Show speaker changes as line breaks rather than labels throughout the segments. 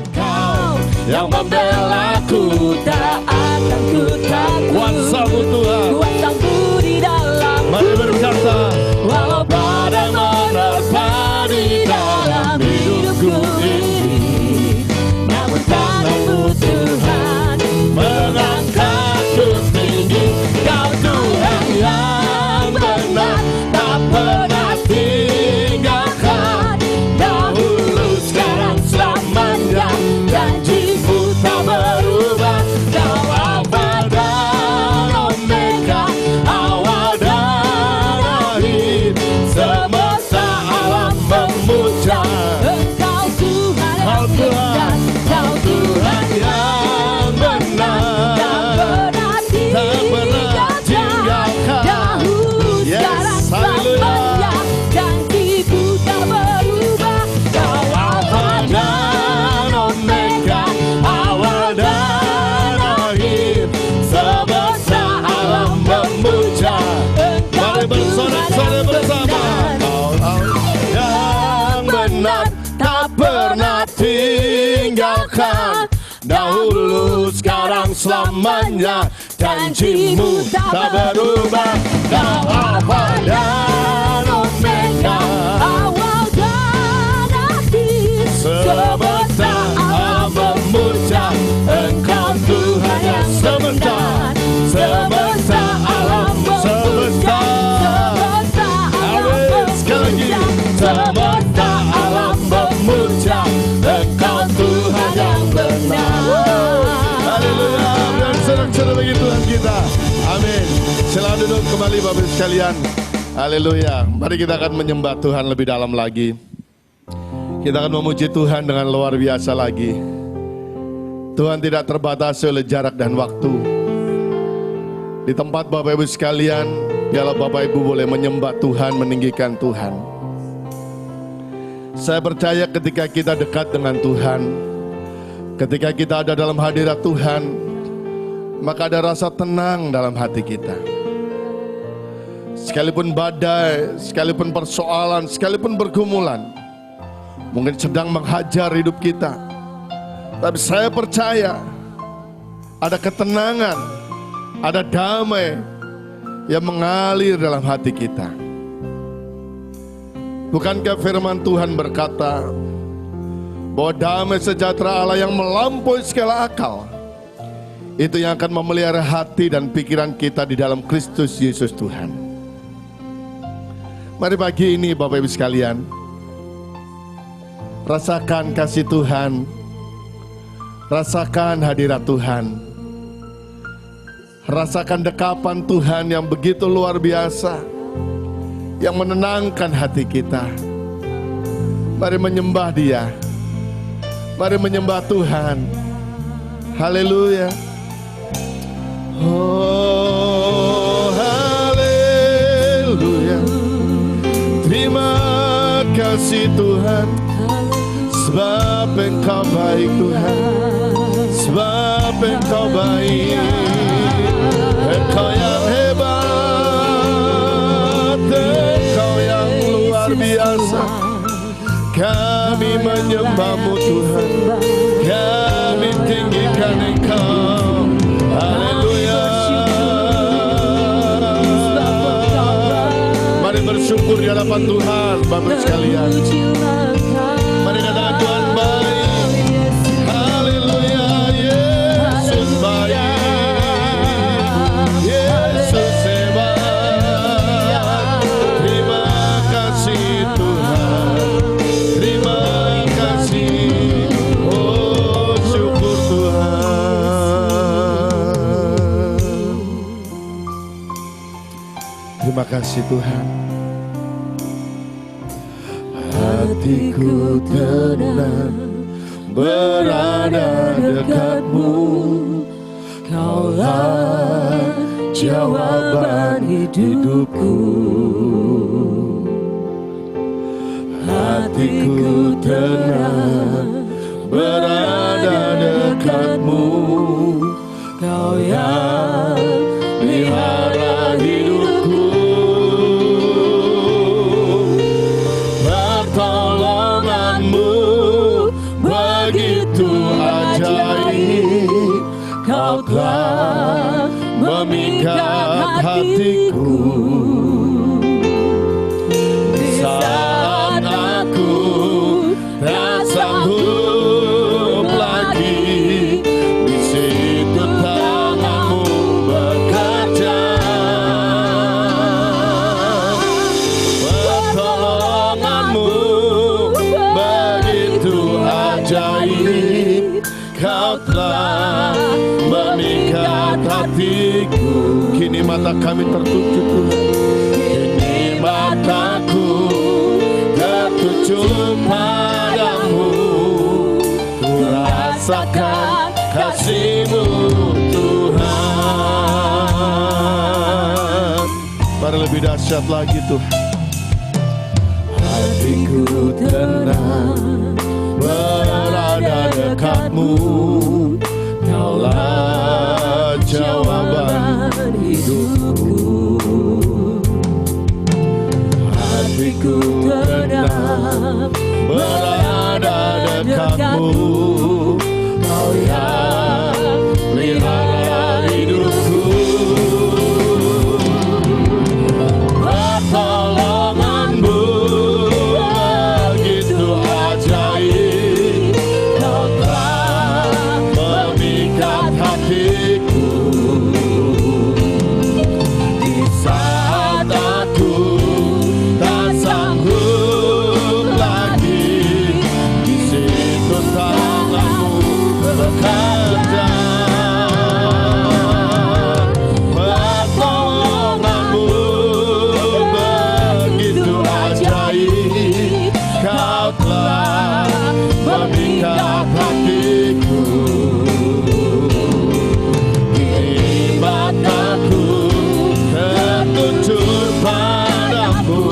Engkau yang membelaku, tak akan ku takut.
Kuasa-Mu Tuhan,
Kuasa-Mu di dalam.
mari berkata,
Walau badai menerpa di dalam hidupku ini, namun tangan-Mu Tuhan mengangkatku tinggi. Kau Tuhan yang benar, tak pernah tinggalkan. Dahulu, sekarang, selamanya, janji-Mu tak berubah. Kau Alfa dan Omega, awal dan akhir. Semesta alam memuja Engkau Tuhan yang benar, Kau Tuhan yang benar, tak pernah tinggalkan. Dahulu, sekarang, selamanya, janji-Mu tak berubah. Kau Alfa dan Omega, awal dan akhir. Semesta alam memuja Engkau
mari bersorak-sorai bersama.
yang benar, tak pernah tinggalkan. Dahulu, sekarang, selamanya, janji-Mu tak berubah. Kau Alfa dan Omega, awal dan akhir. Semesta alam memuja Engkau Tuhan yang sebentar. Semesta alam memuja, semesta alam memuja, semesta alam memuja Engkau Tuhan yang benar.
Haleluya, dan sorak-sorai bagi Tuhan kita. Amin. Silakan duduk kembali Bapak Ibu sekalian. Haleluya. Mari kita akan menyembah Tuhan lebih dalam lagi. Kita akan memuji Tuhan dengan luar biasa lagi. Tuhan tidak terbatasi oleh jarak dan waktu. Di tempat Bapak Ibu sekalian, biarlah Bapak Ibu boleh menyembah Tuhan, meninggikan Tuhan. Saya percaya ketika kita dekat dengan Tuhan, ketika kita ada dalam hadirat Tuhan, maka ada rasa tenang dalam hati kita. Sekalipun badai, sekalipun persoalan, sekalipun pergumulan mungkin sedang menghajar hidup kita, tapi saya percaya ada ketenangan, ada damai yang mengalir dalam hati kita. Bukankah firman Tuhan berkata bahwa damai sejahtera Allah yang melampaui segala akal itu yang akan memelihara hati dan pikiran kita di dalam Kristus Yesus Tuhan. Mari pagi ini Bapak Ibu sekalian, rasakan kasih Tuhan, rasakan hadirat Tuhan, rasakan dekapan Tuhan yang begitu luar biasa, yang menenangkan hati kita. Mari menyembah Dia, mari menyembah Tuhan. Haleluya. Oh haleluya. Terima kasih Tuhan, sebab Engkau baik Tuhan, sebab Engkau baik. Engkau yang hebat, Engkau yang luar biasa. Kami menyembah-Mu Tuhan, kami tinggikan Engkau. Haleluya. Mari bersyukur di hadapan Tuhan Bapak sekalian. Mari katakan Tuhan baik. Haleluya. Yesus baik, Yesus hebat. Terima kasih Tuhan, terima kasih. Oh syukur Tuhan. Terima kasih Tuhan. Hatiku tenang berada dekat-Mu. Kaulah jawaban hidupku. Hatiku tenang berada dekat-Mu. Kau yang pelihara hidupku. Pertolongan-Mu begitu telah memikat hatiku. Saat aku tak sanggup lagi, di situ tanganmu bekerja. Pertolonganmu begitu ajaib, kau telah memikat hatiku. Kini mata kami tertuju Tuhan, kini mataku tertuju padamu. Ku rasakan kasih-Mu Tuhan. Pada lebih dahsyat lagi Tuhan. Hatiku tenang berada dekat-Mu, Kaulah jawaban hidupku. Hatiku tenang berada dekat-Mu, Kau yang pelihara hidupku. Pertolongan-Mu begitu ajaib, Kau telah memikat hatiku. Di saat aku tak sanggup lagi, di situ tangan-Mu bekerja. Pertolongan-Mu begitu ajaib, Kau telah memikat hatiku. Kini mataku tertuju padamu.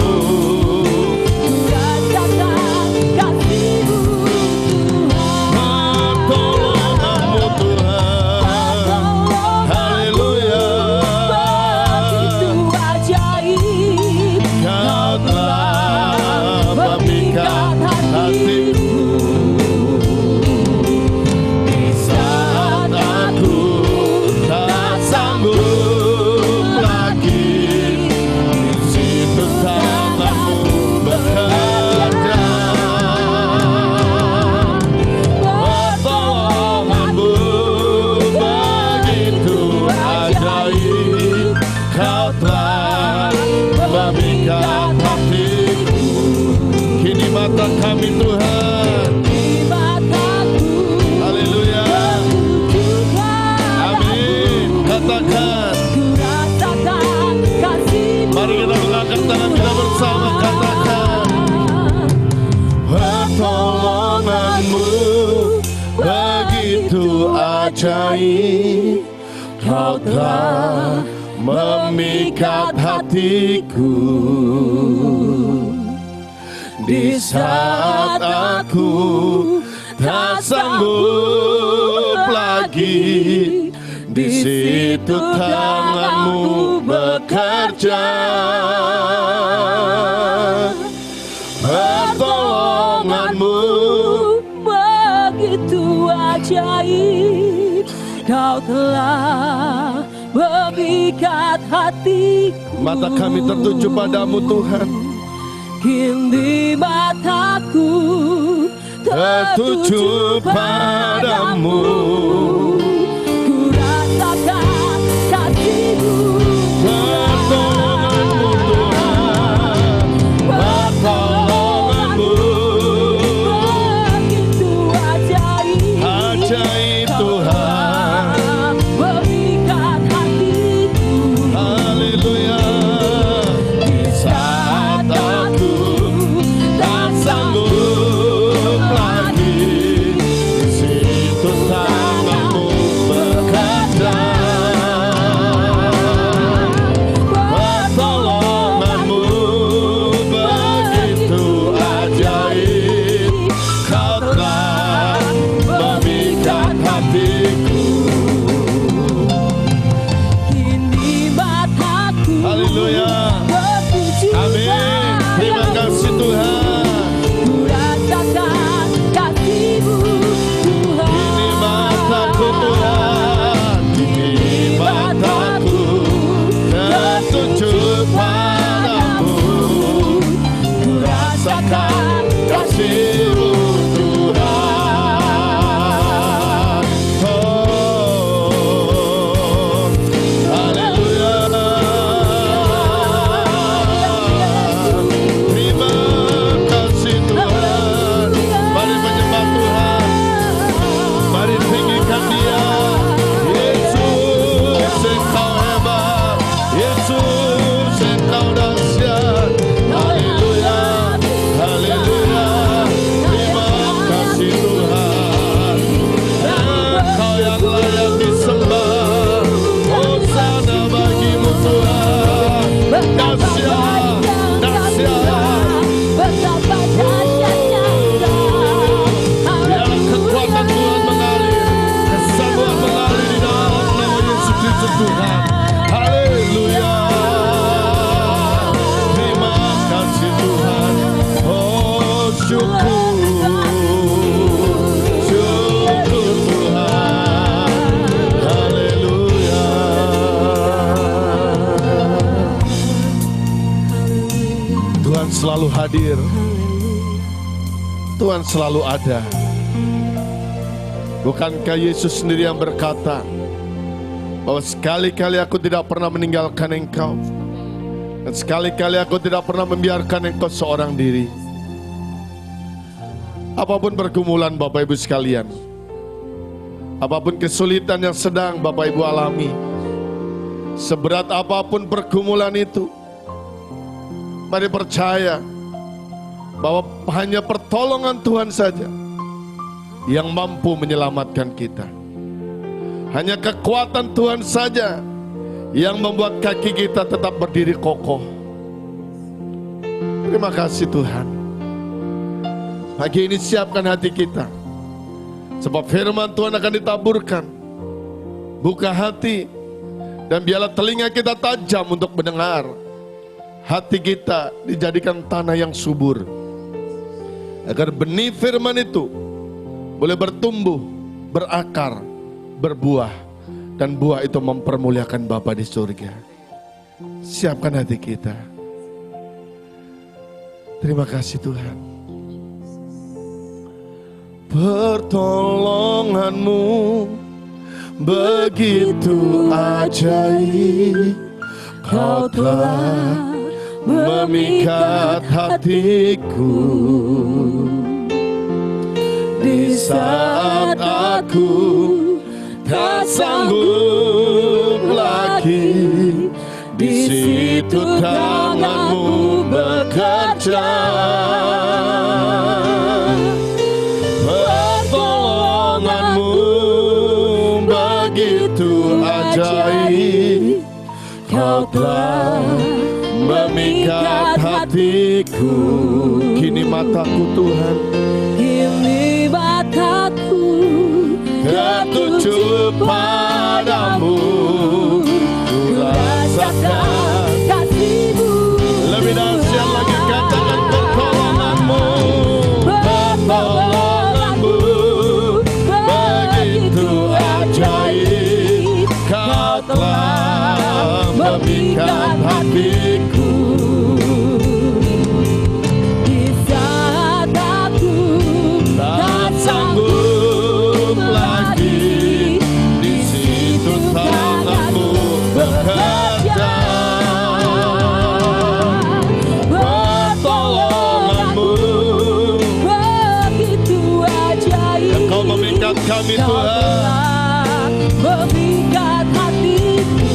Rasakan kasih-Mu Tuhan.
Pertolongan-Mu Tuhan, haleluya.
Begitu ajaib,
Kau telah memikat hatiku. Di saat aku tak sanggup lagi, di situ tangan-Mu bekerja. Pertolongan-Mu begitu ajaib, Kau telah memikat hatiku. Kini mata kami Tuhan,
di mataku
haleluya, amin. Katakan,
ku rasakan kasih-Mu.
mari kita mengangkat tangan kita bersama, katakan. Pertolongan-Mu begitu ajaib, Kau telah memikat hatiku. Di saat aku tak sanggup lagi, di situ tangan-Mu bekerja. Pertolongan-Mu
begitu ajaib, Kau telah memikat hatiku.
mata kami tertuju padamu Tuhan,
Kini mataku
tertuju padamu.
Ku rasakan kasih-Mu.
Pertolongan-Mu Tuhan, pertolongan-Mu
Begitu ajaib,
ajaib Tuhan,
memikat hatiku.
haleluya. Di saat aku tak sanggup lagi, di situ tangan-Mu bekerja. Pertolongan-Mu begitu ajaib, Kau telah memikat hadir. Tuhan selalu ada. Bukankah Yesus sendiri yang berkata bahwa sekali-kali aku tidak pernah meninggalkan engkau, dan sekali-kali aku tidak pernah membiarkan engkau seorang diri. Apapun pergumulan Bapak Ibu sekalian, apapun kesulitan yang sedang Bapak Ibu alami, seberat apapun pergumulan itu, mari percaya bahwa hanya pertolongan Tuhan saja yang mampu menyelamatkan kita. Hanya kekuatan Tuhan saja yang membuat kaki kita tetap berdiri kokoh. Terima kasih Tuhan. Pagi ini siapkan hati kita, sebab firman Tuhan akan ditaburkan. Buka hati dan biarlah telinga kita tajam untuk mendengar. Hati kita dijadikan tanah yang subur, agar benih firman itu boleh bertumbuh, berakar, berbuah, dan buah itu mempermuliakan Bapa di surga. Siapkan hati kita. Terima kasih Tuhan. Pertolonganmu begitu ajaib, Kau telah memikat hatiku. Di saat aku tak sanggup lagi, di situ tanganmu bekerja. Pertolonganmu begitu ajaib, Kau telah memikat hatiku. Kini mataku Tuhan,
Kini mataku
tertuju padamu. Ku rasakan
kasih-Mu.
lebih dahsyat lagi, katakan pertolonganmu. Pertolonganmu begitu ajaib, Kau telah memikat hatiku.
Di saat aku
Tak sanggup lagi, di situ tanganmu bekerja. Pertolonganmu
begitu ajaib,
Engkau memikat kami
Kau
Tuhan.
telah memikat hatiku.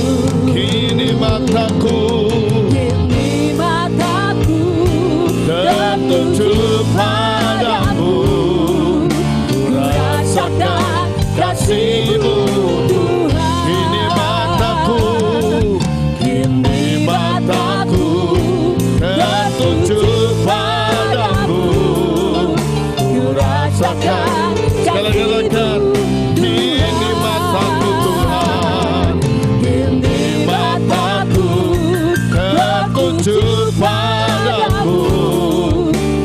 Kini mataku
Kini mataku
tertuju padamu. Ku rasakan kasih-Mu Tuhan. Kini mataku tertuju padamu. Ku rasakan sekali-kali. Kini mataku Tuhan, kini mataku tertuju padamu.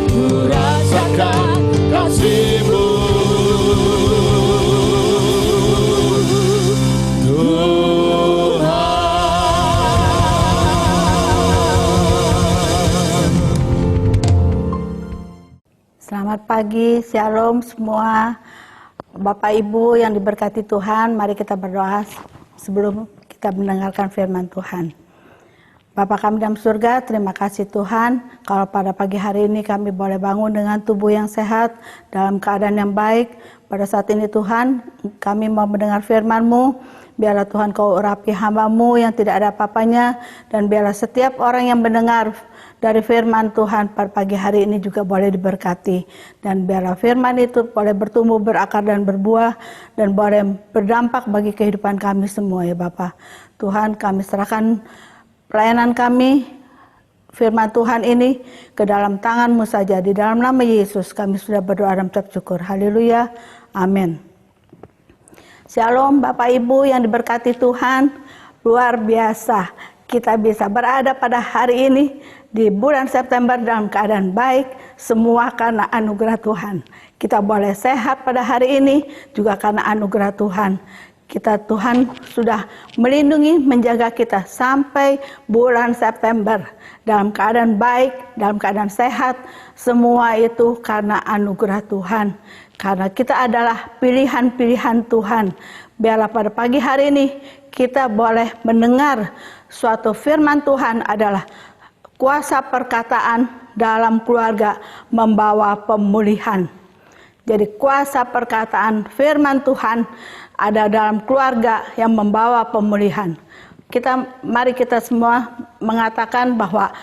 Ku rasakan kasih-Mu Tuhan.
Selamat pagi, shalom semua. Bapak Ibu yang diberkati Tuhan, mari kita berdoa sebelum kita mendengarkan firman Tuhan. Bapa kami dalam surga, terima kasih Tuhan, kalau pada pagi hari ini kami boleh bangun dengan tubuh yang sehat, dalam keadaan yang baik. Pada saat ini Tuhan, kami mau mendengar firman-Mu. Biarlah Tuhan Kau urapi hamba-Mu yang tidak ada apa-apanya, dan biarlah setiap orang yang mendengar dari firman Tuhan pada pagi hari ini juga boleh diberkati. Dan biarlah firman itu boleh bertumbuh, berakar dan berbuah, dan boleh berdampak bagi kehidupan kami semua ya Bapa. Tuhan, kami serahkan pelayanan kami, firman Tuhan ini ke dalam tangan-Mu saja. Di dalam nama Yesus kami sudah berdoa dan mengucap syukur. Haleluya. Amin. Shalom Bapak Ibu yang diberkati Tuhan. Luar biasa kita bisa berada pada hari ini di bulan September dalam keadaan baik, semua karena anugerah Tuhan. Kita boleh sehat pada hari ini juga karena anugerah Tuhan. Tuhan sudah melindungi, menjaga kita sampai bulan September dalam keadaan baik, dalam keadaan sehat. Semua itu karena anugerah Tuhan. Karena kita adalah pilihan-pilihan Tuhan. Biarlah pada pagi hari ini kita boleh mendengar suatu firman Tuhan adalah kuasa perkataan dalam keluarga membawa pemulihan. Jadi kuasa perkataan firman Tuhan ada dalam keluarga yang membawa pemulihan. Mari kita semua mengatakan bahwa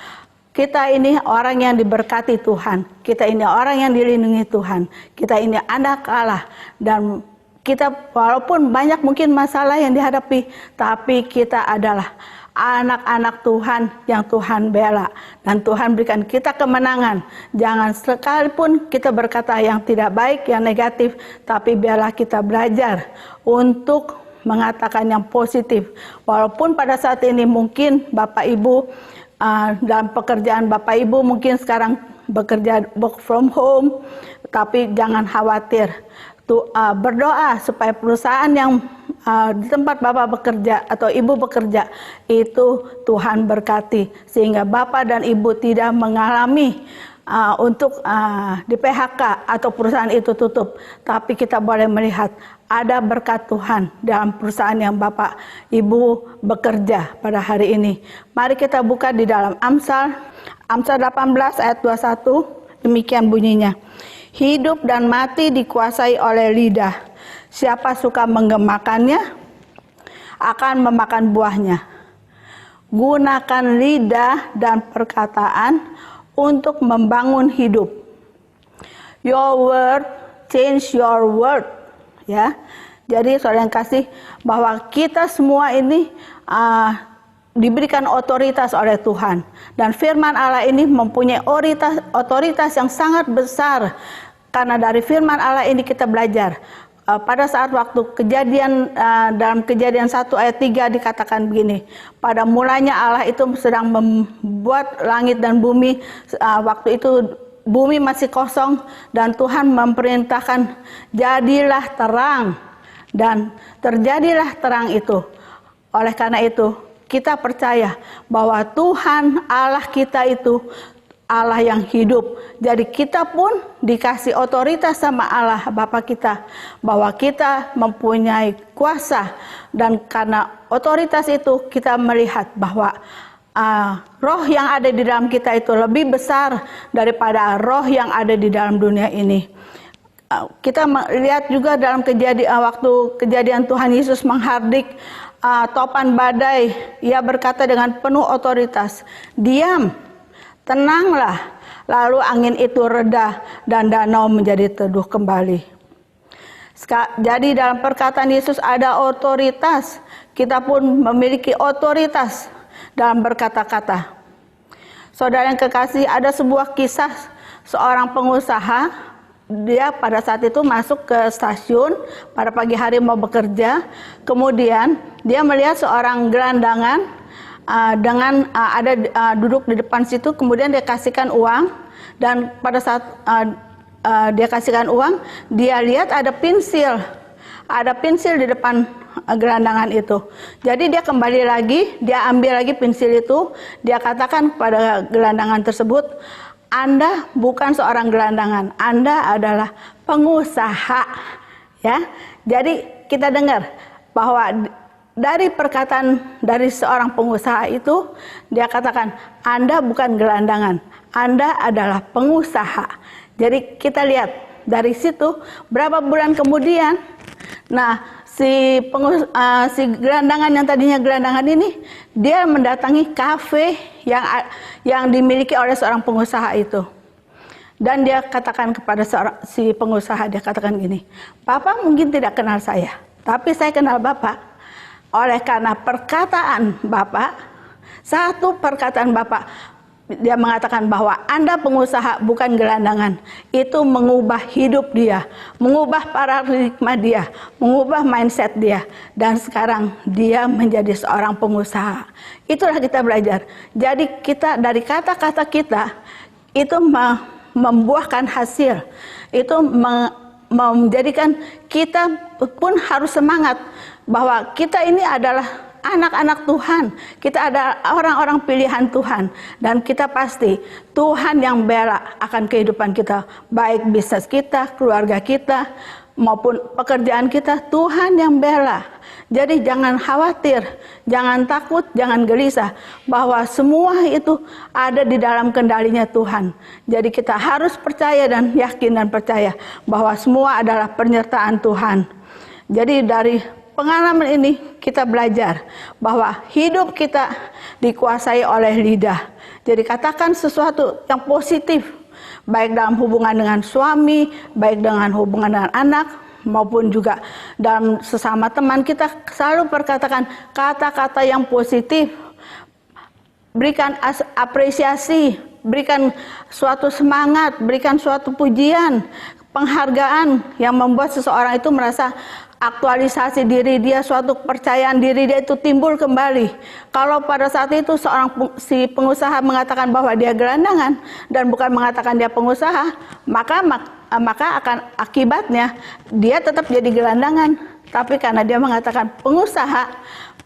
kita ini orang yang diberkati Tuhan. Kita ini orang yang dilindungi Tuhan. Kita ini anak Allah. Dan kita walaupun banyak mungkin masalah yang dihadapi, tapi kita adalah anak-anak Tuhan yang Tuhan bela. Dan Tuhan berikan kita kemenangan. Jangan sekalipun kita berkata yang tidak baik, yang negatif, tapi biarlah kita belajar untuk mengatakan yang positif. Walaupun pada saat ini mungkin Bapak Ibu dalam pekerjaan Bapak Ibu mungkin sekarang bekerja work from home, tapi jangan khawatir. Berdoa supaya perusahaan yang di tempat Bapak bekerja atau Ibu bekerja itu Tuhan berkati, sehingga Bapak dan Ibu tidak mengalami untuk di PHK atau perusahaan itu tutup. Tapi kita boleh melihat ada berkat Tuhan dalam perusahaan yang Bapak Ibu bekerja pada hari ini. Mari kita buka di dalam Amsal 18 ayat 21, demikian bunyinya. Hidup dan mati dikuasai oleh lidah. Siapa suka menggemakannya akan memakan buahnya. Gunakan lidah dan perkataan untuk membangun hidup. Your word change your world. Ya, jadi saudara yang kasih bahwa kita semua ini diberikan otoritas oleh Tuhan, dan firman Allah ini mempunyai otoritas yang sangat besar. Karena dari firman Allah ini kita belajar. Pada saat waktu kejadian, dalam Kejadian 1 ayat 3 dikatakan begini, pada mulanya Allah itu sedang membuat langit dan bumi. Waktu itu bumi masih kosong dan Tuhan memerintahkan jadilah terang, dan terjadilah terang itu. Oleh karena itu kita percaya bahwa Tuhan Allah kita itu Allah yang hidup. Jadi kita pun dikasih otoritas sama Allah Bapa kita, bahwa kita mempunyai kuasa, dan karena otoritas itu kita melihat bahwa roh yang ada di dalam kita itu lebih besar daripada roh yang ada di dalam dunia ini. Kita lihat juga dalam waktu kejadian Tuhan Yesus menghardik topan badai, ia berkata dengan penuh otoritas, "Diam, tenanglah." Lalu angin itu reda dan danau menjadi teduh kembali. Jadi dalam perkataan Yesus ada otoritas. Kita pun memiliki otoritas dalam berkata-kata. Saudara yang kekasih, ada sebuah kisah seorang pengusaha. Dia pada saat itu masuk ke stasiun pada pagi hari mau bekerja. Kemudian dia melihat seorang gelandangan duduk di depan situ. Kemudian dia kasihkan uang, dan pada saat dia kasihkan uang, dia lihat ada pensil di depan gelandangan itu. Jadi dia kembali lagi, dia ambil lagi pensil itu, dia katakan kepada gelandangan tersebut, "Anda bukan seorang gelandangan, Anda adalah pengusaha." Ya, jadi kita dengar bahwa dari perkataan dari seorang pengusaha itu, dia katakan, Anda bukan gelandangan, Anda adalah pengusaha. Jadi kita lihat dari situ, berapa bulan kemudian, si gelandangan yang tadinya gelandangan ini, dia mendatangi kafe yang dimiliki oleh seorang pengusaha itu. Dan dia katakan kepada si pengusaha, dia katakan gini, "Bapak mungkin tidak kenal saya, tapi saya kenal Bapak. Oleh karena perkataan Bapak, satu perkataan Bapak, dia mengatakan bahwa Anda pengusaha bukan gelandangan." Itu mengubah hidup dia, mengubah paradigma dia, mengubah mindset dia. Dan sekarang dia menjadi seorang pengusaha. Itulah kita belajar. Jadi kita dari kata-kata kita itu membuahkan hasil. Itu menjadikan kita pun harus semangat bahwa kita ini adalah anak-anak Tuhan, kita ada orang-orang pilihan Tuhan, dan kita pasti Tuhan yang bela akan kehidupan kita, baik bisnis kita, keluarga kita, maupun pekerjaan kita, Tuhan yang bela. Jadi jangan khawatir, jangan takut, jangan gelisah, bahwa semua itu ada di dalam kendalinya Tuhan. Jadi kita harus percaya dan yakin dan percaya bahwa semua adalah penyertaan Tuhan. Jadi dari pengalaman ini kita belajar bahwa hidup kita dikuasai oleh lidah. Jadi katakan sesuatu yang positif, baik dalam hubungan dengan suami, baik dengan hubungan dengan anak, maupun juga dalam sesama teman. Kita selalu perkatakan kata-kata yang positif, berikan apresiasi, berikan suatu semangat, berikan suatu pujian, penghargaan yang membuat seseorang itu merasa aktualisasi diri dia, suatu kepercayaan diri dia itu timbul kembali. Kalau pada saat itu si pengusaha mengatakan bahwa dia gelandangan dan bukan mengatakan dia pengusaha, maka akan akibatnya dia tetap jadi gelandangan. Tapi karena dia mengatakan pengusaha,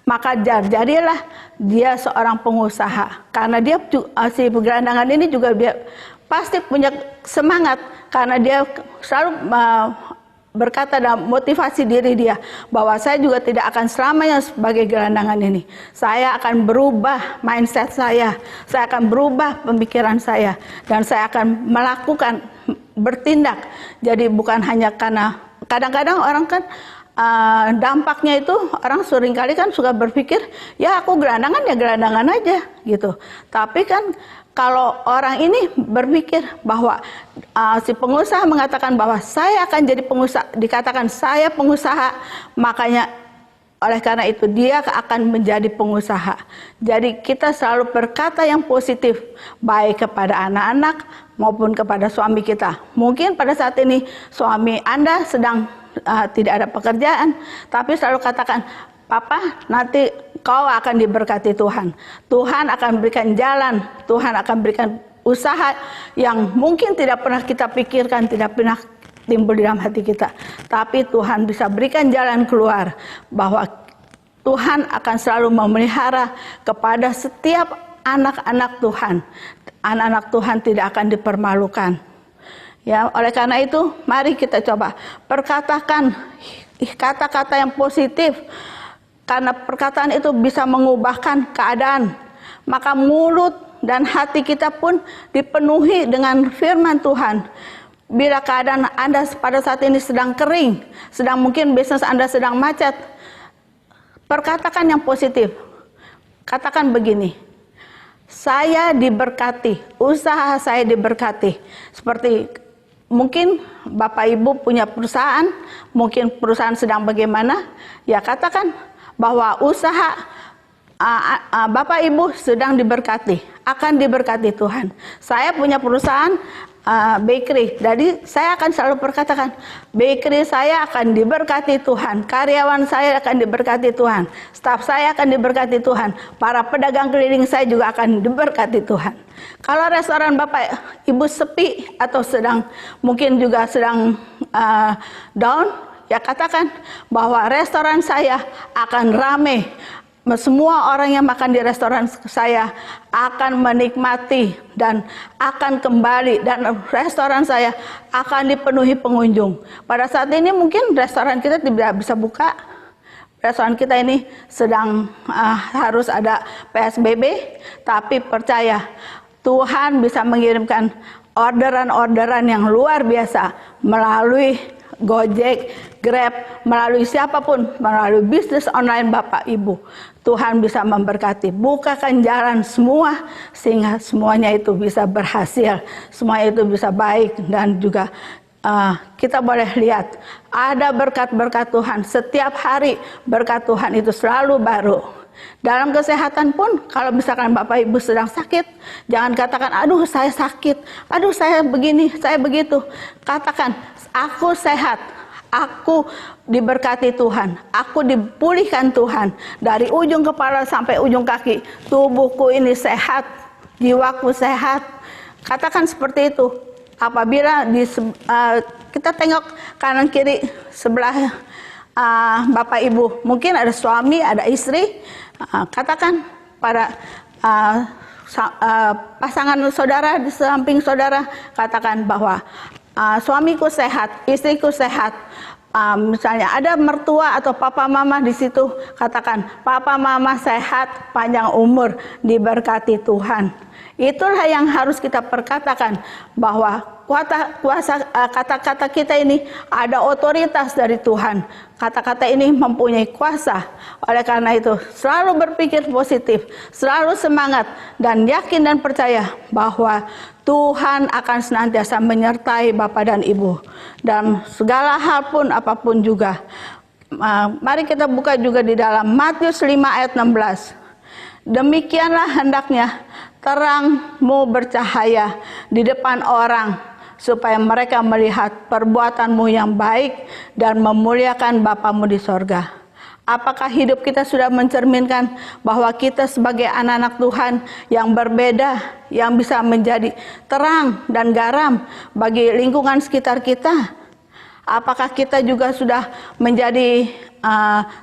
maka jadilah dia seorang pengusaha. Karena dia si gelandangan ini juga dia pasti punya semangat, karena dia selalu berkata dalam motivasi diri dia bahwa saya juga tidak akan selamanya sebagai gelandangan ini. Saya akan berubah mindset saya akan berubah pemikiran saya, dan saya akan melakukan, bertindak. Jadi bukan hanya karena kadang-kadang orang kan dampaknya itu orang seringkali kan suka berpikir ya aku gelandangan ya gelandangan aja gitu. Tapi kan kalau orang ini berpikir bahwa si pengusaha mengatakan bahwa saya akan jadi pengusaha, dikatakan saya pengusaha, makanya oleh karena itu dia akan menjadi pengusaha. Jadi kita selalu berkata yang positif, baik kepada anak-anak maupun kepada suami kita. Mungkin pada saat ini suami Anda sedang tidak ada pekerjaan, tapi selalu katakan, Papa, nanti kau akan diberkati Tuhan. Tuhan akan berikan jalan, Tuhan akan berikan usaha yang mungkin tidak pernah kita pikirkan, tidak pernah timbul di dalam hati kita. Tapi Tuhan bisa berikan jalan keluar, bahwa Tuhan akan selalu memelihara kepada setiap anak-anak Tuhan. Anak-anak Tuhan tidak akan dipermalukan. Ya, oleh karena itu, mari kita coba perkatakan kata-kata yang positif. Karena perkataan itu bisa mengubahkan keadaan. Maka mulut dan hati kita pun dipenuhi dengan firman Tuhan. Bila keadaan Anda pada saat ini sedang kering, sedang mungkin bisnis Anda sedang macet, perkatakan yang positif. Katakan begini, saya diberkati, usaha saya diberkati. Seperti mungkin Bapak Ibu punya perusahaan, mungkin perusahaan sedang bagaimana, ya katakan bahwa usaha Bapak Ibu sedang diberkati, akan diberkati Tuhan. Saya punya perusahaan bakery, jadi saya akan selalu perkatakan, bakery saya akan diberkati Tuhan, karyawan saya akan diberkati Tuhan, staf saya akan diberkati Tuhan, para pedagang keliling saya juga akan diberkati Tuhan. Kalau restoran Bapak Ibu sepi atau mungkin juga sedang down, ya katakan bahwa restoran saya akan ramai. Semua orang yang makan di restoran saya akan menikmati dan akan kembali, dan restoran saya akan dipenuhi pengunjung. Pada saat ini mungkin restoran kita tidak bisa buka. Restoran kita ini sedang harus ada PSBB, tapi percaya Tuhan bisa mengirimkan orderan-orderan yang luar biasa melalui Gojek, Grab, melalui siapapun, melalui bisnis online Bapak Ibu. Tuhan bisa memberkati, bukakan jalan semua, sehingga semuanya itu bisa berhasil, semuanya itu bisa baik. Dan juga kita boleh lihat, ada berkat-berkat Tuhan, setiap hari berkat Tuhan itu selalu baru. Dalam kesehatan pun, kalau misalkan Bapak Ibu sedang sakit, jangan katakan, aduh saya sakit, aduh saya begini, saya begitu. Katakan, aku sehat, aku diberkati Tuhan, aku dipulihkan Tuhan. Dari ujung kepala sampai ujung kaki, tubuhku ini sehat, jiwaku sehat. Katakan seperti itu. Apabila kita tengok kanan kiri sebelah Bapak Ibu, mungkin ada suami, ada istri, katakan pada pasangan saudara di samping saudara, katakan bahwa suamiku sehat, istriku sehat. Misalnya ada mertua atau papa mama di situ, katakan papa mama sehat, panjang umur, diberkati Tuhan. Itulah yang harus kita perkatakan, bahwa kata-kata kita ini ada otoritas dari Tuhan. Kata-kata ini mempunyai kuasa. Oleh karena itu, selalu berpikir positif, selalu semangat, dan yakin dan percaya bahwa Tuhan akan senantiasa menyertai Bapak dan Ibu. Dan segala hal pun, apapun juga. Mari kita buka juga di dalam Matius 5 ayat 16. Demikianlah hendaknya terangmu bercahaya di depan orang, supaya mereka melihat perbuatanmu yang baik dan memuliakan Bapamu di sorga. Apakah hidup kita sudah mencerminkan bahwa kita sebagai anak-anak Tuhan yang berbeda, yang bisa menjadi terang dan garam bagi lingkungan sekitar kita? Apakah kita juga sudah menjadi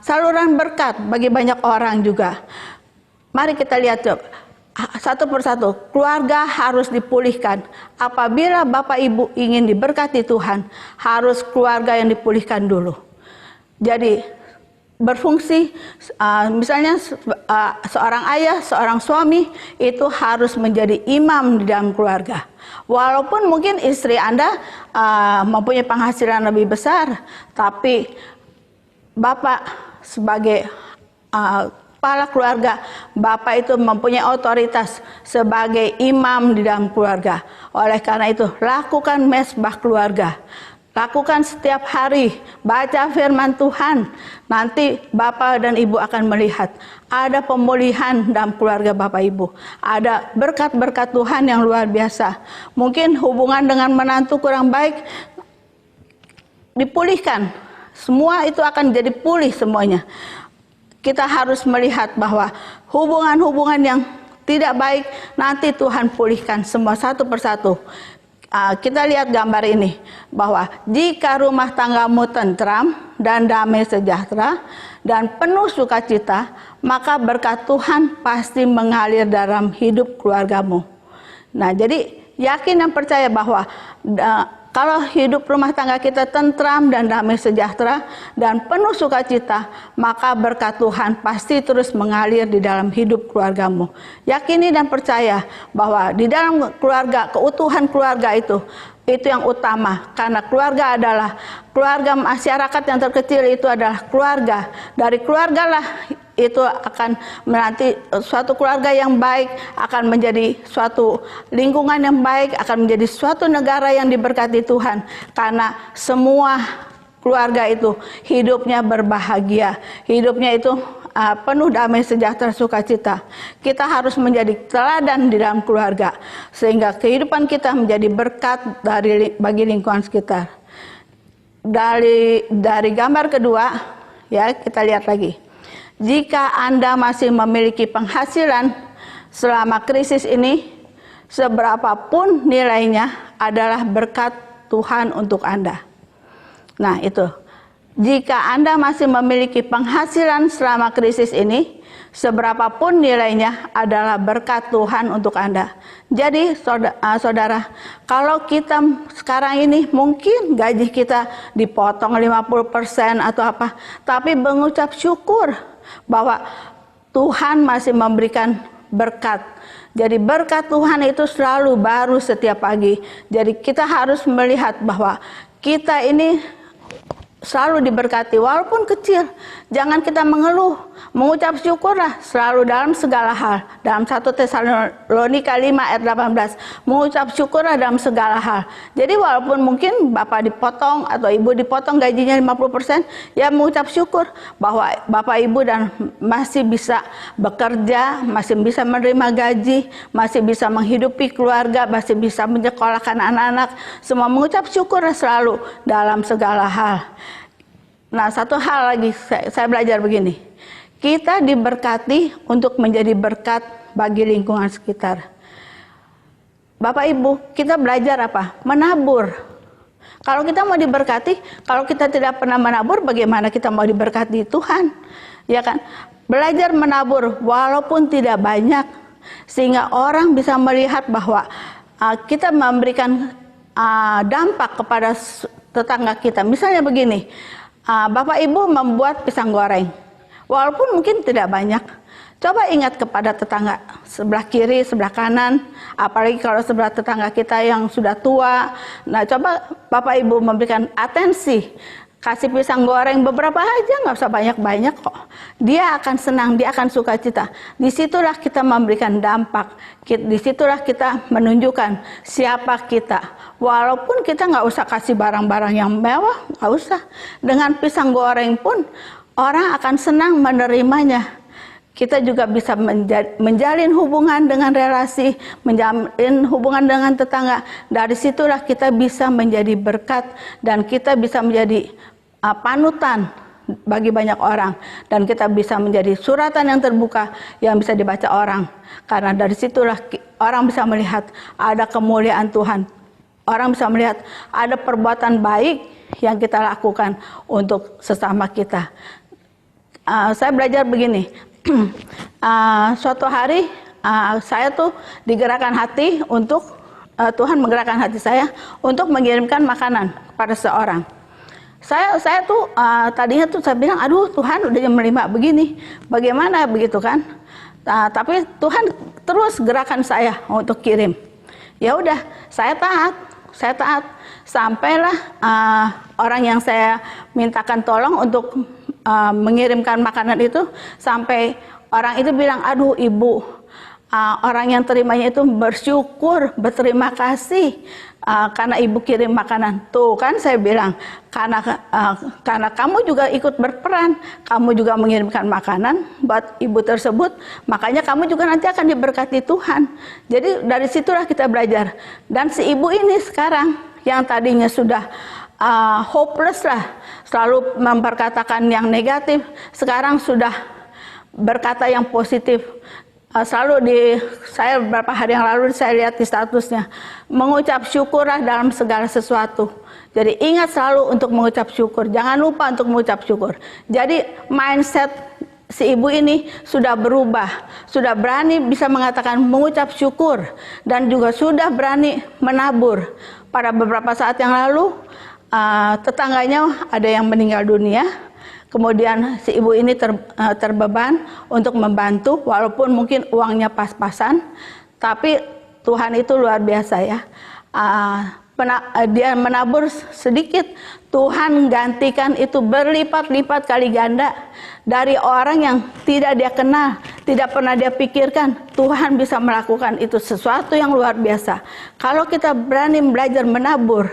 saluran berkat bagi banyak orang juga? Mari kita lihat satu persatu. Keluarga harus dipulihkan. Apabila Bapak Ibu ingin diberkati Tuhan, harus keluarga yang dipulihkan dulu. Jadi berfungsi, misalnya seorang ayah, seorang suami itu harus menjadi imam di dalam keluarga. Walaupun mungkin istri Anda mempunyai penghasilan lebih besar, tapi Bapak sebagai kepala keluarga, Bapak itu mempunyai otoritas sebagai imam di dalam keluarga. Oleh karena itu, lakukan mesbah keluarga. Lakukan setiap hari, baca firman Tuhan. Nanti Bapak dan Ibu akan melihat ada pemulihan dalam keluarga Bapak Ibu. Ada berkat-berkat Tuhan yang luar biasa. Mungkin hubungan dengan menantu kurang baik, dipulihkan. Semua itu akan jadi pulih semuanya. Kita harus melihat bahwa hubungan-hubungan yang tidak baik nanti Tuhan pulihkan semua satu persatu. Kita lihat gambar ini, bahwa jika rumah tanggamu tentram dan damai sejahtera dan penuh sukacita, maka berkat Tuhan pasti mengalir dalam hidup keluargamu. Nah, jadi yakin dan percaya bahwa kalau hidup rumah tangga kita tentram dan damai sejahtera dan penuh sukacita, maka berkat Tuhan pasti terus mengalir di dalam hidup keluargamu. Yakini dan percaya bahwa di dalam keluarga, keutuhan keluarga itu yang utama. Karena keluarga adalah keluarga, masyarakat yang terkecil itu adalah keluarga. Dari keluarga lah itu akan menanti suatu keluarga yang baik, akan menjadi suatu lingkungan yang baik, akan menjadi suatu negara yang diberkati Tuhan. Karena semua keluarga itu hidupnya berbahagia, hidupnya itu penuh damai sejahtera sukacita. Kita harus menjadi teladan di dalam keluarga, sehingga kehidupan kita menjadi berkat bagi lingkungan sekitar. Dari gambar kedua, ya, kita lihat lagi. Jika Anda masih memiliki penghasilan selama krisis ini, seberapapun nilainya adalah berkat Tuhan untuk Anda. Nah, itu. Jika Anda masih memiliki penghasilan selama krisis ini, seberapapun nilainya adalah berkat Tuhan untuk Anda. Jadi saudara, kalau kita sekarang ini mungkin gaji kita dipotong 50% atau apa, tapi mengucap syukur bahwa Tuhan masih memberikan berkat. Jadi berkat Tuhan itu selalu baru setiap pagi. Jadi kita harus melihat bahwa kita ini selalu diberkati walaupun kecil. Jangan kita mengeluh, mengucap syukurlah selalu dalam segala hal. Dalam 1 Tesalonika 5 ayat 18, mengucap syukurlah dalam segala hal. Jadi walaupun mungkin Bapak dipotong atau Ibu dipotong gajinya 50%, ya mengucap syukur bahwa Bapak Ibu dan masih bisa bekerja, masih bisa menerima gaji, masih bisa menghidupi keluarga, masih bisa menyekolahkan anak-anak. Semua mengucap syukurlah selalu dalam segala hal. Nah, satu hal lagi saya belajar begini. Kita diberkati untuk menjadi berkat bagi lingkungan sekitar. Bapak Ibu, kita belajar apa? Menabur. Kalau kita mau diberkati, kalau kita tidak pernah menabur, bagaimana kita mau diberkati Tuhan? Ya kan? Belajar menabur walaupun tidak banyak, sehingga orang bisa melihat bahwa kita memberikan dampak kepada tetangga kita. Misalnya begini, Bapak Ibu membuat pisang goreng, walaupun mungkin tidak banyak. Coba ingat kepada tetangga sebelah kiri, sebelah kanan, apalagi kalau sebelah tetangga kita yang sudah tua. Nah, coba Bapak Ibu memberikan atensi, kasih pisang goreng beberapa aja, nggak usah banyak-banyak kok. Dia akan senang, dia akan sukacita. Disitulah kita memberikan dampak, disitulah kita menunjukkan siapa kita. Walaupun kita nggak usah kasih barang-barang yang mewah, nggak usah. Dengan pisang goreng pun orang akan senang menerimanya. Kita juga bisa menjalin hubungan dengan relasi, menjalin hubungan dengan tetangga. Dari situlah kita bisa menjadi berkat dan kita bisa menjadi panutan bagi banyak orang. Dan kita bisa menjadi suratan yang terbuka yang bisa dibaca orang. Karena dari situlah orang bisa melihat ada kemuliaan Tuhan. Orang bisa melihat ada perbuatan baik yang kita lakukan untuk sesama kita. Saya belajar begini. Suatu hari saya tuh digerakkan hati untuk Tuhan menggerakkan hati saya untuk mengirimkan makanan kepada seorang. Saya tuh tadinya tuh saya bilang, aduh Tuhan udah jam 5 begini, bagaimana begitu kan? Tapi Tuhan terus gerakan saya untuk kirim. Ya udah, saya taat. Sampailah orang yang saya mintakan tolong untuk mengirimkan makanan itu, sampai orang itu bilang, aduh ibu, orang yang terimanya itu bersyukur, berterima kasih karena ibu kirim makanan. Tuh kan saya bilang, karena kamu juga ikut berperan, kamu juga mengirimkan makanan buat ibu tersebut, makanya kamu juga nanti akan diberkati Tuhan. Jadi dari situlah kita belajar. Dan si ibu ini sekarang yang tadinya sudah hopeless lah, selalu memperkatakan yang negatif, sekarang sudah berkata yang positif. Saya beberapa hari yang lalu saya lihat di statusnya, mengucap syukurlah dalam segala sesuatu. Jadi ingat selalu untuk mengucap syukur, jangan lupa untuk mengucap syukur. Jadi mindset si ibu ini sudah berubah, sudah berani bisa mengatakan mengucap syukur, dan juga sudah berani menabur. Pada beberapa saat yang lalu, tetangganya ada yang meninggal dunia, kemudian si ibu ini terbeban untuk membantu, walaupun mungkin uangnya pas-pasan, tapi Tuhan itu luar biasa ya. Dia menabur sedikit, Tuhan gantikan itu berlipat-lipat kali ganda. Dari orang yang tidak dia kenal, tidak pernah dia pikirkan, Tuhan bisa melakukan itu, sesuatu yang luar biasa. Kalau kita berani belajar menabur,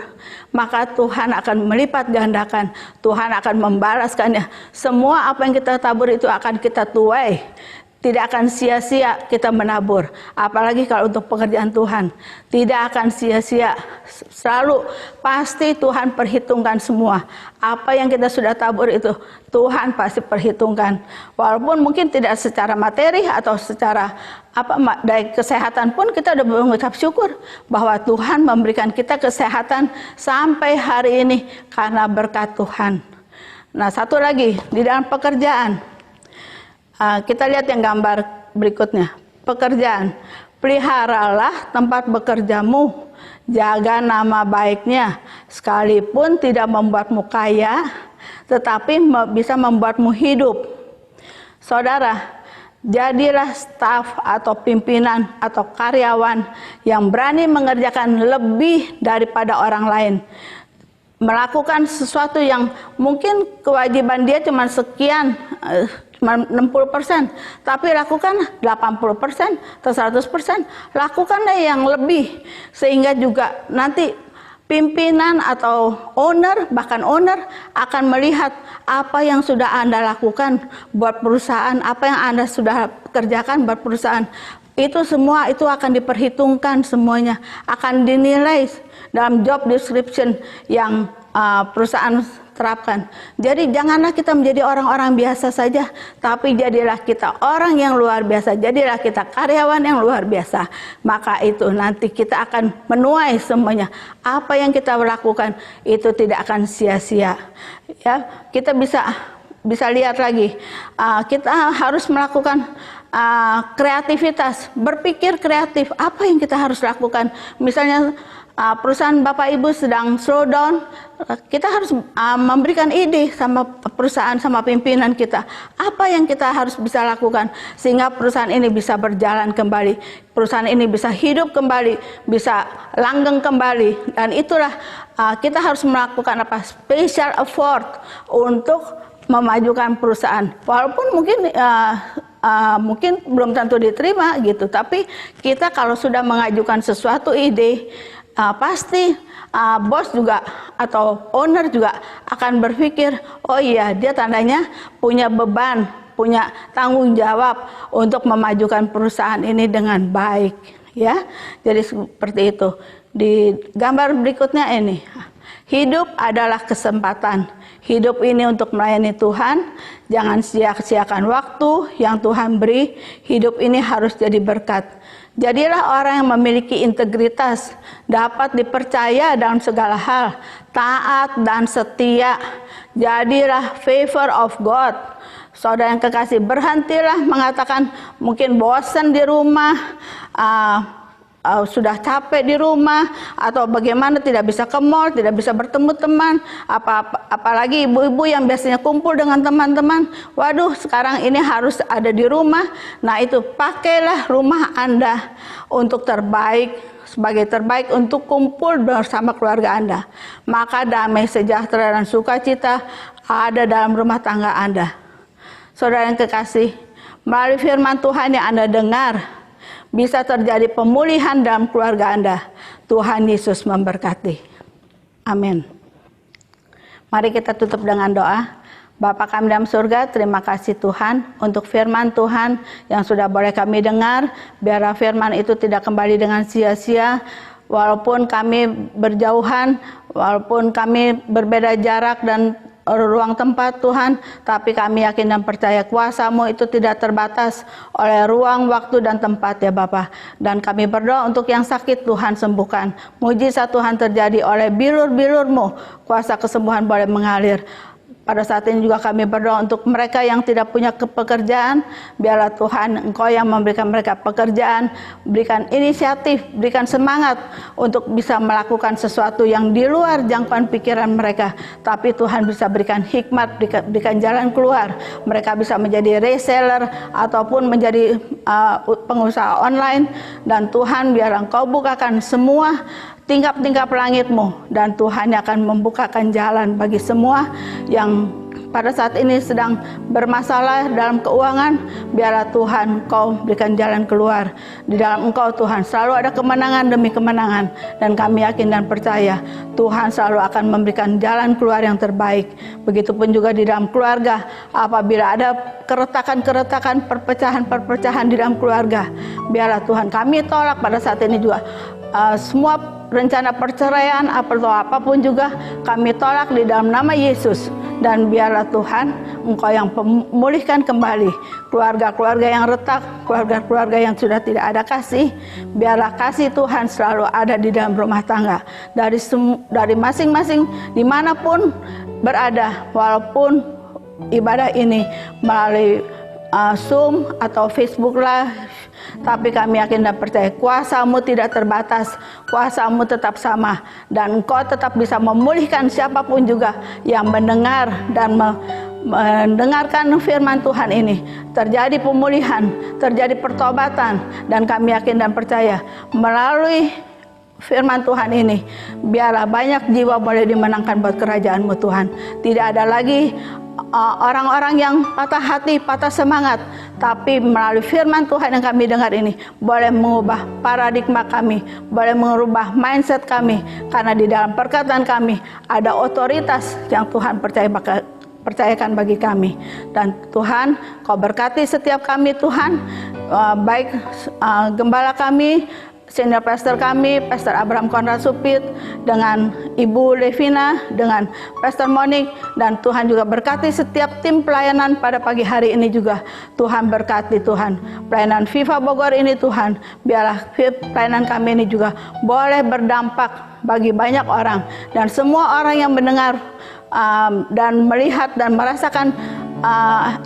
maka Tuhan akan melipat gandakan, Tuhan akan membalaskannya. Semua apa yang kita tabur itu akan kita tuai. Tidak akan sia-sia kita menabur, apalagi kalau untuk pekerjaan Tuhan. Tidak akan sia-sia, selalu pasti Tuhan perhitungkan semua. Apa yang kita sudah tabur itu Tuhan pasti perhitungkan. Walaupun mungkin tidak secara materi atau secara dari kesehatan pun kita sudah mengucap syukur bahwa Tuhan memberikan kita kesehatan sampai hari ini karena berkat Tuhan. Nah, satu lagi di dalam pekerjaan. Kita lihat yang gambar berikutnya. Pekerjaan. Peliharalah tempat bekerjamu, jaga nama baiknya, sekalipun tidak membuatmu kaya, tetapi bisa membuatmu hidup. Saudara, jadilah staf atau pimpinan atau karyawan yang berani mengerjakan lebih daripada orang lain. Melakukan sesuatu yang mungkin kewajiban dia cuma sekian, cuma 60%, tapi lakukan 80% atau 100%, lakukanlah yang lebih, sehingga juga nanti pimpinan atau owner, bahkan owner akan melihat apa yang sudah Anda lakukan buat perusahaan, apa yang Anda sudah kerjakan buat perusahaan. Itu semua itu akan diperhitungkan, semuanya akan dinilai dalam job description yang perusahaan terapkan. Jadi janganlah kita menjadi orang-orang biasa saja, tapi jadilah kita orang yang luar biasa, jadilah kita karyawan yang luar biasa. Maka itu nanti kita akan menuai semuanya. Apa yang kita lakukan itu tidak akan sia-sia. Ya, kita bisa lihat lagi, kita harus melakukan kreativitas, berpikir kreatif. Apa yang kita harus lakukan? Misalnya perusahaan Bapak Ibu sedang slow down, kita harus memberikan ide sama perusahaan, sama pimpinan kita. Apa yang kita harus bisa lakukan sehingga perusahaan ini bisa berjalan kembali, perusahaan ini bisa hidup kembali, bisa langgeng kembali. Dan itulah kita harus melakukan special effort untuk memajukan perusahaan. Walaupun mungkin belum tentu diterima gitu, tapi kita kalau sudah mengajukan sesuatu ide, pasti bos juga atau owner juga akan berpikir, oh iya, dia tandanya punya beban, punya tanggung jawab untuk memajukan perusahaan ini dengan baik, ya. Jadi seperti itu. Di gambar berikutnya ini, hidup adalah kesempatan. Hidup ini untuk melayani Tuhan. Jangan sia-siakan waktu yang Tuhan beri. Hidup ini harus jadi berkat. Jadilah orang yang memiliki integritas, dapat dipercaya dalam segala hal, taat dan setia. Jadilah favor of God. Saudara yang kekasih, berhentilah mengatakan mungkin bosan di rumah, sudah capek di rumah, atau bagaimana tidak bisa ke mall, tidak bisa bertemu teman, apalagi ibu-ibu yang biasanya kumpul dengan teman-teman. Waduh, sekarang ini harus ada di rumah. Nah itu, pakailah rumah Anda untuk terbaik, sebagai terbaik untuk kumpul bersama keluarga Anda. Maka damai, sejahtera, dan sukacita ada dalam rumah tangga Anda. Saudara yang kekasih, melalui firman Tuhan yang Anda dengar, bisa terjadi pemulihan dalam keluarga Anda. Tuhan Yesus memberkati. Amin. Mari kita tutup dengan doa. Bapa kami dalam surga, terima kasih Tuhan untuk firman Tuhan yang sudah boleh kami dengar. Biarlah firman itu tidak kembali dengan sia-sia. Walaupun kami berjauhan, walaupun kami berbeda jarak dan ruang tempat Tuhan, tapi kami yakin dan percaya kuasa-Mu itu tidak terbatas oleh ruang, waktu, dan tempat ya Bapa. Dan kami berdoa untuk yang sakit, Tuhan sembuhkan. Mujizat Tuhan terjadi oleh bilur-bilur-Mu, kuasa kesembuhan boleh mengalir. Pada saat ini juga kami berdoa untuk mereka yang tidak punya pekerjaan. Biarlah Tuhan Engkau yang memberikan mereka pekerjaan, berikan inisiatif, berikan semangat untuk bisa melakukan sesuatu yang di luar jangkauan pikiran mereka. Tapi Tuhan bisa berikan hikmat, berikan jalan keluar. Mereka bisa menjadi reseller ataupun menjadi pengusaha online. Dan Tuhan, biar Engkau bukakan semua tingkap-tingkap langit-Mu, dan Tuhan akan membukakan jalan bagi semua yang pada saat ini sedang bermasalah dalam keuangan. Biarlah Tuhan Engkau berikan jalan keluar. Di dalam Engkau Tuhan selalu ada kemenangan demi kemenangan, dan kami yakin dan percaya Tuhan selalu akan memberikan jalan keluar yang terbaik. Begitupun juga di dalam keluarga, apabila ada keretakan-keretakan, perpecahan-perpecahan di dalam keluarga, biarlah Tuhan kami tolak pada saat ini juga semua rencana perceraian atau apapun juga kami tolak di dalam nama Yesus. Dan biarlah Tuhan Engkau yang memulihkan kembali keluarga-keluarga yang retak, keluarga-keluarga yang sudah tidak ada kasih. Biarlah kasih Tuhan selalu ada di dalam rumah tangga, dari masing-masing dimanapun berada. Walaupun ibadah ini melalui Zoom atau Facebook Live, tapi kami yakin dan percaya kuasa-Mu tidak terbatas, kuasa-Mu tetap sama, dan Engkau tetap bisa memulihkan siapapun juga yang mendengar dan mendengarkan firman Tuhan ini. Terjadi pemulihan, terjadi pertobatan, dan kami yakin dan percaya melalui firman Tuhan ini, biarlah banyak jiwa boleh dimenangkan buat kerajaan-Mu Tuhan. Tidak ada lagi orang-orang yang patah hati, patah semangat, tapi melalui firman Tuhan yang kami dengar ini boleh mengubah paradigma kami, boleh mengubah mindset kami, karena di dalam perkataan kami ada otoritas yang Tuhan percayakan bagi kami. Dan Tuhan, Kau berkati setiap kami Tuhan, baik gembala kami, senior pastor kami, Pastor Abraham Konrad Supit, dengan Ibu Levina, dengan Pastor Monik, dan Tuhan juga berkati setiap tim pelayanan pada pagi hari ini juga. Tuhan berkati Tuhan. Pelayanan Viva Bogor ini Tuhan, biarlah pelayanan kami ini juga boleh berdampak bagi banyak orang. Dan semua orang yang mendengar dan melihat dan merasakan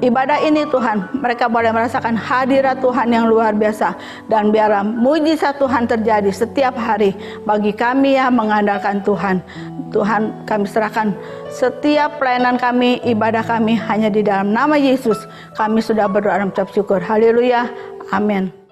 ibadah ini Tuhan, mereka boleh merasakan hadirat Tuhan yang luar biasa, dan biarlah mujizat Tuhan terjadi setiap hari bagi kami yang mengandalkan Tuhan. Tuhan, kami serahkan setiap pelayanan kami, ibadah kami hanya di dalam nama Yesus. Kami sudah berdoa dan mengucap syukur. Haleluya, amin.